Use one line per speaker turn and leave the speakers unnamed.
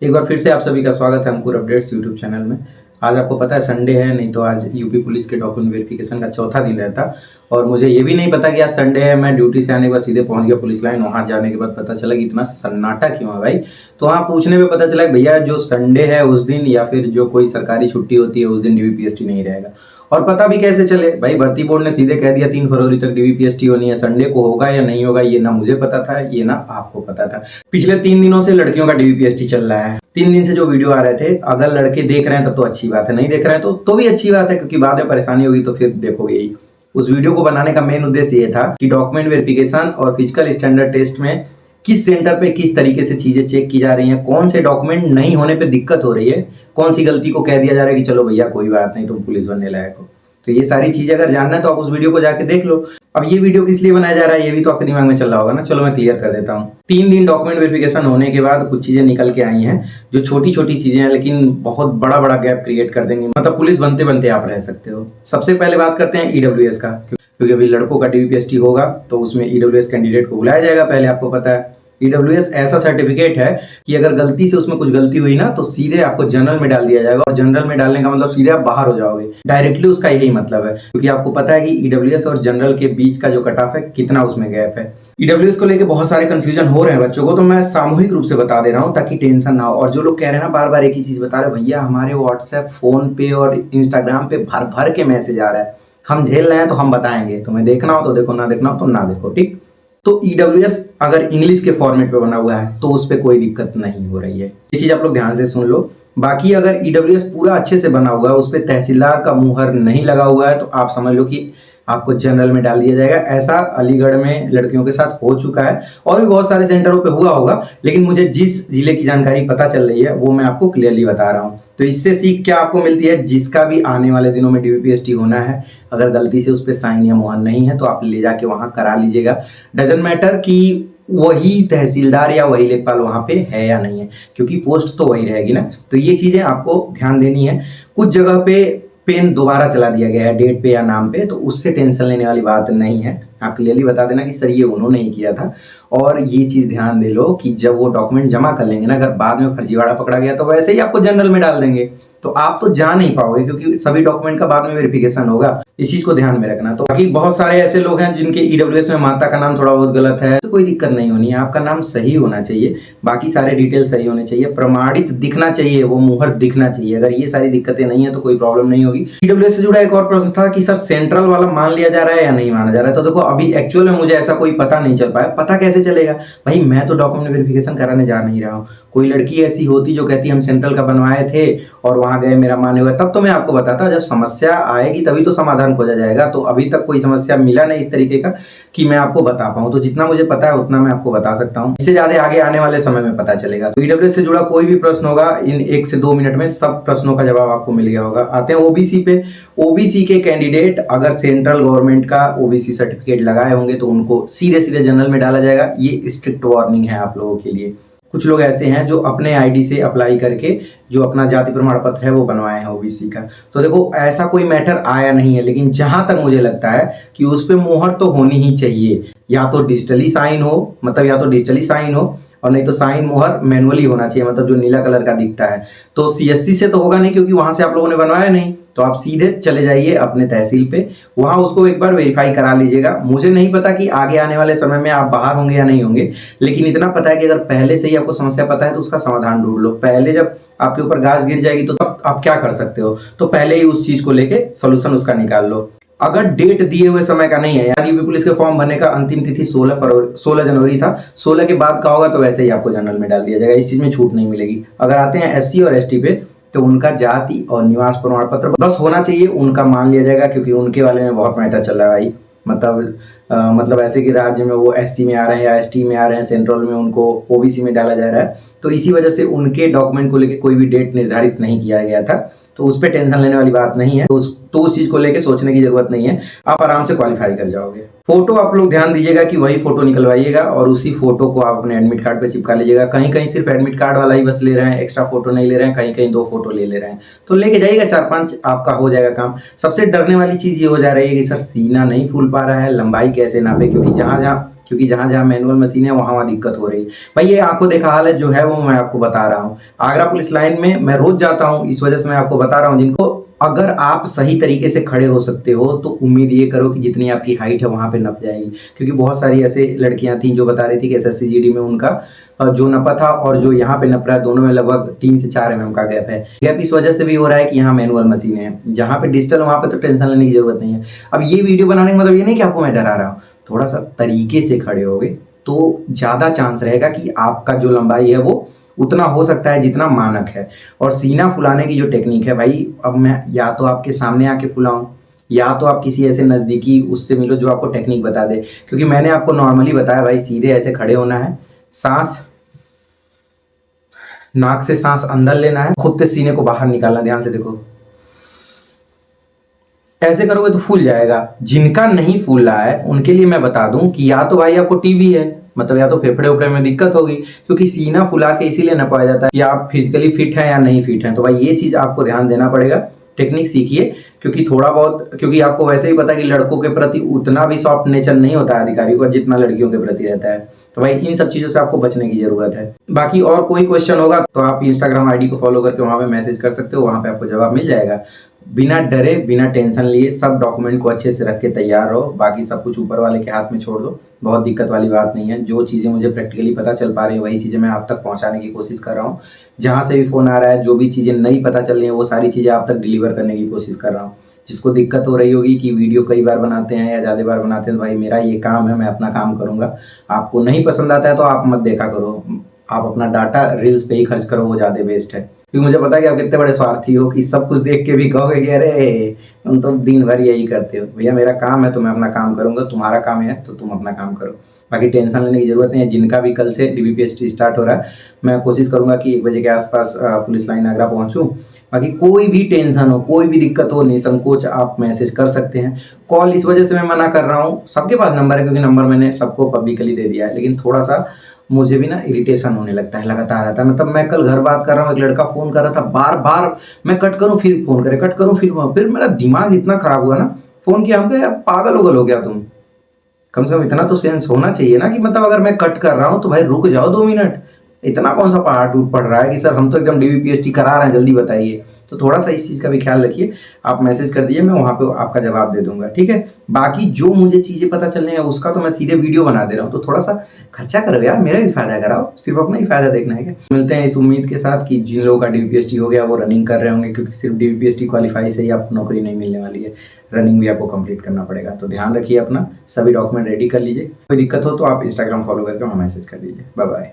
एक बार फिर से आप सभी का स्वागत है अंकुर अपडेट्स यूट्यूब चैनल में। आज आपको पता है संडे है, नहीं तो आज यूपी पुलिस के डॉक्यूमेंट वेरिफिकेशन का चौथा दिन रहता। और मुझे ये भी नहीं पता कि आज संडे है। मैं ड्यूटी से आने के बाद सीधे पहुंच गया पुलिस लाइन। वहां जाने के बाद पता चला कि इतना सन्नाटा क्यों है भाई। तो वहाँ पूछने में पता चला कि भैया जो संडे है उस दिन या फिर जो कोई सरकारी छुट्टी होती है उस दिन डीवीपीएसटी नहीं रहेगा। और पता भी कैसे चले भाई, भर्ती बोर्ड ने सीधे कह दिया 3 फरवरी तक डीवीपीएसटी होनी है। संडे को होगा या नहीं होगा ये ना मुझे पता था, ये ना आपको पता था। पिछले 3 दिनों से लड़कियों का डीवीपीएसटी चल रहा है। 3 दिन से जो वीडियो आ रहे थे, अगर लड़के देख रहे हैं तब तो अच्छी बात है, नहीं देख रहे हैं तो भी अच्छी बात है, क्योंकि बाद में परेशानी होगी तो फिर देखोगे ही। उस वीडियो को बनाने का मेन उद्देश्य ये था कि डॉक्यूमेंट वेरिफिकेशन और फिजिकल स्टैंडर्ड टेस्ट में किस सेंटर पे किस तरीके से चीजें चेक की जा रही हैं, कौन से डॉक्यूमेंट नहीं होने पे दिक्कत हो रही है, कौन सी गलती को कह दिया जा रहा है कि चलो भैया कोई बात नहीं तुम पुलिस बनने लायक हो। तो ये सारी चीजें अगर जानना है तो आप उस वीडियो को जाके देख लो। अब ये वीडियो किस लिए बनाया जा रहा है ये भी तो आपके दिमाग में चल रहा होगा ना। चलो मैं क्लियर कर देता हूँ। 3 दिन डॉक्यूमेंट वेरिफिकेशन होने के बाद कुछ चीजें निकल के आई हैं जो छोटी छोटी चीजें हैं, लेकिन बहुत बड़ा बड़ा गैप क्रिएट कर देंगी। मतलब पुलिस बनते बनते आप रह सकते हो। सबसे पहले बात करते हैं ईडब्ल्यूएस का, क्योंकि अभी लड़कों का डीवीपीएसटी होगा तो उसमें ईडब्ल्यूएस कैंडिडेट को बुलाया जाएगा। पहले आपको पता है ईडब्ल्यूएस ऐसा सर्टिफिकेट है कि अगर गलती से उसमें कुछ गलती हुई ना तो सीधे आपको जनरल में डाल दिया जाएगा। और जनरल में डालने का मतलब सीधे आप बाहर हो जाओगे डायरेक्टली, उसका यही मतलब है। क्योंकि आपको पता है कि ईडब्ल्यूएस और जनरल के बीच का जो कट ऑफ है कितना उसमें गैप है। ईडब्ल्यूएस को लेके बहुत सारे कंफ्यूजन हो रहे हैं बच्चों को, तो मैं सामूहिक रूप से बता दे रहा हूँ ताकि टेंशन ना हो। और जो लोग कह रहे हैं ना बार बार एक ही चीज बता रहे हैं, भैया हमारे व्हाट्सएप, फोन पे और इंस्टाग्राम पे भर भर के मैसेज आ रहा है, हम झेल रहे हैं तो हम बताएंगे, तुम्हें देखना हो तो देखो, ना देखना हो तो ना देखो, ठीक। तो ईडब्ल्यूएस अगर इंग्लिश के फॉर्मेट पे बना हुआ है तो उस पर कोई दिक्कत नहीं हो रही है। ये चीज आप लोग ध्यान से सुन लो। बाकी अगर ईडब्ल्यूएस पूरा अच्छे से बना हुआ है, उस पर तहसीलदार का मुहर नहीं लगा हुआ है, तो आप समझ लो कि आपको जनरल में डाल दिया जाएगा। ऐसा अलीगढ़ में लड़कियों के साथ हो चुका है और भी बहुत सारे सेंटरों पे हुआ होगा, लेकिन मुझे जिस जिले की जानकारी पता चल रही है वो मैं आपको क्लियरली बता रहा हूँ। तो इससे सीख क्या आपको मिलती है, जिसका भी आने वाले दिनों में डीवीपीएसटी होना है, अगर गलती से उस पर साइन या मुहर नहीं है तो आप ले जाके वहां करा लीजिएगा। डजंट मैटर कि वही तहसीलदार या वही लेखपाल वहां पे है या नहीं है, क्योंकि पोस्ट तो वही रहेगी ना। तो ये चीजें आपको ध्यान देनी है। कुछ जगह पे पेन दोबारा चला दिया गया है डेट पे या नाम पे, तो उससे टेंशन लेने वाली बात नहीं है। आप क्लियरली बता देना कि सर ये उन्होंने ही किया था। और ये चीज ध्यान दे लो कि जब वो डॉक्यूमेंट जमा कर लेंगे ना, अगर बाद में फर्जीवाड़ा पकड़ा गया तो वैसे ही आपको जनरल में डाल देंगे, तो आप तो जा नहीं पाओगे, क्योंकि सभी डॉक्यूमेंट का बाद में वेरिफिकेशन होगा। इस चीज को ध्यान में रखना। तो बाकी बहुत सारे ऐसे लोग हैं जिनके ईडब्ल्यूएस में माता का नाम थोड़ा बहुत गलत है, तो कोई दिक्कत नहीं होनी है। आपका नाम सही होना चाहिए, बाकी सारे डिटेल सही होने चाहिए, प्रमाणित दिखना चाहिए, वो मुहर दिखना चाहिए। अगर ये सारी दिक्कतें नहीं है तो कोई प्रॉब्लम नहीं होगी। ईडब्ल्यूएस से जुड़ा एक और प्रश्न था कि सर सेंट्रल वाला मान लिया जा रहा है या नहीं माना जा रहा है। तो देखो अभी एक्चुअल में मुझे ऐसा कोई पता नहीं चल पाया। पता कैसे चलेगा भाई, मैं तो डॉक्यूमेंट वेरिफिकेशन कराने जा नहीं रहा हूँ। कोई लड़की ऐसी होती जो कहती हम सेंट्रल का बनवाए थे और वहां गए मेरा माने हुआ, तब तो मैं आपको बताता। जब समस्या आएगी तभी तो समाधान खोजा जाएगा। तो अभी तक कोई समस्या मिला नहीं इस तरीके का कि मैं आपको बता पाऊं। तो जितना मुझे पता है उतना मैं आपको बता सकता हूं, इससे ज्यादा आगे आने वाले समय में पता चलेगा। तो ईडब्ल्यूएस से जुड़ा कोई भी प्रश्न होगा, इन 1 से 2 मिनट में सब प्रश्नों का जवाब आपको मिल गया होगा। आते हैं ओबीसी पे। ओबीसी के कैंडिडेट अगर सेंट्रल गवर्नमेंट का ओबीसी सर्टिफिकेट लगाए होंगे तो उनको सीधे सीधे जनरल में डाला जाएगा। ये स्ट्रिक्ट वार्निंग है आप लोगों के लिए। कुछ लोग ऐसे हैं जो अपने आईडी से अप्लाई करके जो अपना जाति प्रमाण पत्र है वो बनवाए हैं ओबीसी का। तो देखो ऐसा कोई मैटर आया नहीं है, लेकिन जहां तक मुझे लगता है कि उस पे मोहर तो होनी ही चाहिए। या तो डिजिटली साइन हो, मतलब या तो डिजिटली साइन हो, और नहीं तो साइन मोहर मैनुअली होना चाहिए, मतलब जो नीला कलर का दिखता है। तो सीएससी से तो होगा नहीं, क्योंकि वहां से आप लोगों ने बनवाया नहीं। तो आप सीधे चले जाइए अपने तहसील पे, वहां उसको एक बार वेरीफाई करा लीजिएगा। मुझे नहीं पता कि आगे आने वाले समय में आप बाहर होंगे या नहीं होंगे, लेकिन इतना पता है कि अगर पहले से ही आपको समस्या पता है तो उसका समाधान ढूंढ लो। पहले जब आपके ऊपर गाज गिर जाएगी तो तब आप क्या कर सकते हो, तो पहले ही उस चीज को लेके सोल्यूशन उसका निकाल लो। अगर डेट दिए हुए समय का नहीं है, यानी यूपी पुलिस के फॉर्म भरने का अंतिम तिथि 16 जनवरी था, 16 के बाद का होगा तो वैसे ही आपको जनरल में डाल दिया जाएगा। इस चीज में छूट नहीं मिलेगी। अगर आते हैं एससी और एसटी पे, तो उनका जाति और निवास प्रमाण पत्र बस होना चाहिए, उनका मान लिया जाएगा, क्योंकि उनके वाले में बहुत मैटर चल रहा है भाई। मतलब ऐसे कि राज्य में वो एससी में आ रहे हैं या एसटी में आ रहे हैं, सेंट्रल में उनको ओबीसी में डाला जा रहा है। तो इसी वजह से उनके डॉक्यूमेंट को लेके कोई भी डेट निर्धारित नहीं किया गया था। तो उस पर टेंशन लेने वाली बात नहीं है। तो उस चीज को लेके सोचने की जरूरत नहीं है, आप आराम से क्वालिफाई कर जाओगे। फोटो आप लोग ध्यान दीजिएगा कि वही फोटो निकलवाइएगा और उसी फोटो को आप अपने एडमिट कार्ड पे चिपका लीजिएगा। कहीं कहीं सिर्फ एडमिट कार्ड वाला ही बस ले रहे हैं, एक्स्ट्रा फोटो नहीं ले रहे हैं, कहीं कहीं 2 फोटो ले रहे हैं। तो लेके जाइएगा 4-5, आपका हो जाएगा काम। सबसे डरने वाली चीज ये हो जा रही है कि सर सीना नहीं फूल पा रहा है, लंबाई कैसे नापे, क्योंकि जहां जहां क्योंकि जहाँ जहाँ मैनुअल मशीन है वहाँ वहाँ दिक्कत हो रही है। भाई ये आंखों देखा हालत जो है वो मैं आपको बता रहा हूँ। आगरा पुलिस लाइन में मैं रोज जाता हूँ, इस वजह से मैं आपको बता रहा हूँ। जिनको अगर आप सही तरीके से खड़े हो सकते हो तो उम्मीद ये करो कि जितनी आपकी हाइट है वहाँ पे नप जाएगी, क्योंकि बहुत सारी ऐसे लड़कियां थी जो बता रही थी कि एसएससी जीडी में उनका जो नपा था और जो यहाँ पे नप रहा है दोनों में लगभग 3 से 4 mm का गैप है। गैप इस वजह से भी हो रहा है कि यहाँ मैनुअल मशीन है, जहाँ पे डिजिटल वहाँ पे तो टेंशन लेने की जरूरत नहीं है। अब ये वीडियो बनाने का मतलब ये नहीं कि आपको मैं डरा रहा हूँ, थोड़ा सा तरीके से खड़े होगे तो ज़्यादा चांस रहेगा कि आपका जो लंबाई है वो उतना हो सकता है जितना मानक है। और सीना फुलाने की जो टेक्निक है भाई, अब मैं या तो आपके सामने आके फुलाऊं या तो आप किसी ऐसे नज़दीकी उससे मिलो जो आपको टेक्निक बता दे, क्योंकि मैंने आपको नॉर्मली बताया भाई सीधे ऐसे खड़े होना है, सांस नाक से सांस अंदर लेना है, खुद से सीने को बाहर निकालना। ध्यान से देखो, ऐसे करोगे तो फूल जाएगा। जिनका नहीं फूल रहा है उनके लिए मैं बता दूं कि या तो भाई आपको टीबी है, मतलब या तो फेफड़े उफड़े में दिक्कत होगी, क्योंकि सीना फुला के इसीलिए ना पाया जाता है कि आप फिजिकली फिट हैं या नहीं फिट हैं। तो भाई ये चीज आपको ध्यान देना पड़ेगा, टेक्निक सीखिए, क्योंकि थोड़ा बहुत, क्योंकि आपको वैसे ही पता है कि लड़कों के प्रति उतना भी सॉफ्ट नेचर नहीं होता है अधिकारियों का जितना लड़कियों के प्रति रहता है। तो भाई इन सब चीजों से आपको बचने की जरूरत है। बाकी और कोई क्वेश्चन होगा तो आप इंस्टाग्राम आईडी को फॉलो करके वहां पे मैसेज कर सकते हो, वहां पे आपको जवाब मिल जाएगा। बिना डरे बिना टेंशन लिए सब डॉक्यूमेंट को अच्छे से रख के तैयार रहो, बाकी सब कुछ ऊपर वाले के हाथ में छोड़ दो। बहुत दिक्कत वाली बात नहीं है, जो चीज़ें मुझे प्रैक्टिकली पता चल पा रही है वही चीज़ें मैं आप तक पहुंचाने की कोशिश कर रहा हूँ। जहाँ से भी फ़ोन आ रहा है, जो भी चीज़ें नहीं पता चल रही हैं वो सारी चीज़ें आप तक डिलीवर करने की कोशिश कर रहा हूँ। जिसको दिक्कत हो रही होगी कि वीडियो कई बार बनाते हैं या ज़्यादा बार बनाते हैं, तो भाई मेरा ये काम है, मैं अपना काम करूँगा। आपको नहीं पसंद आता है तो आप मत देखा करो, आप अपना डाटा रील्स पे ही खर्च करो, वो ज़्यादा बेस्ट है। क्योंकि मुझे पता है कि आप कितने बड़े स्वार्थी हो कि सब कुछ देख के भी कहोगे कि अरे तुम तो दिन भर यही करते हो। भैया मेरा काम है तो मैं अपना काम करूंगा, तुम्हारा काम है तो तुम अपना काम करो। बाकी टेंशन लेने की जरूरत नहीं है। जिनका भी कल से डीबीपीएसटी स्टार्ट हो रहा है, मैं कोशिश करूंगा कि 1 बजे के आसपास पुलिस लाइन आगरा पहुंचूं। बाकी कोई भी टेंशन हो, कोई भी दिक्कत हो, निसंकोच आप मैसेज कर सकते हैं। कॉल इस वजह से मैं मना कर रहा हूँ, सबके पास नंबर है क्योंकि नंबर मैंने सबको पब्लिकली दे दिया है, लेकिन थोड़ा सा मुझे भी ना इरिटेशन होने लगता है, लगातार आता है। मतलब मैं कल घर बात कर रहा हूँ, एक लड़का फोन कर रहा था, बार बार मैं कट करूँ फिर फोन करे, कट करूँ फिर मेरा दिमाग इतना खराब हुआ ना, फोन किया, हम कहे यार पागल उगल हो गया तुम, कम से कम इतना तो सेंस होना चाहिए ना कि मतलब अगर मैं कट कर रहा हूँ तो भाई रुक जाओ 2 मिनट। इतना कौन सा पहाड़ टूट पड़ रहा है कि सर हम तो एकदम डीबीपीएसटी करा रहे हैं, जल्दी बताइए। तो थोड़ा सा इस चीज़ का भी ख्याल रखिए। आप मैसेज कर दीजिए, मैं वहाँ पे आपका जवाब दे दूंगा, ठीक है। बाकी जो मुझे चीज़ें पता चल रही है उसका तो मैं सीधे वीडियो बना दे रहा हूँ, तो थोड़ा सा खर्चा करो यार, मेरा भी फायदा कराओ, सिर्फ अपना ही फायदा देखना है क्या। मिलते हैं इस उम्मीद के साथ कि जिन लोगों का डीबीपीएसटी हो गया वो रनिंग कर रहे होंगे, क्योंकि सिर्फ डीबीपीएसटी क्वालिफाई से ही आपको नौकरी नहीं मिलने वाली है, रनिंग भी आपको कंप्लीट करना पड़ेगा। तो ध्यान रखिए अपना, सभी डॉक्यूमेंट रेडी कर लीजिए। कोई दिक्कत हो तो आप इंस्टाग्राम फॉलो करके वहाँ मैसेज कर दीजिए। Bye bye.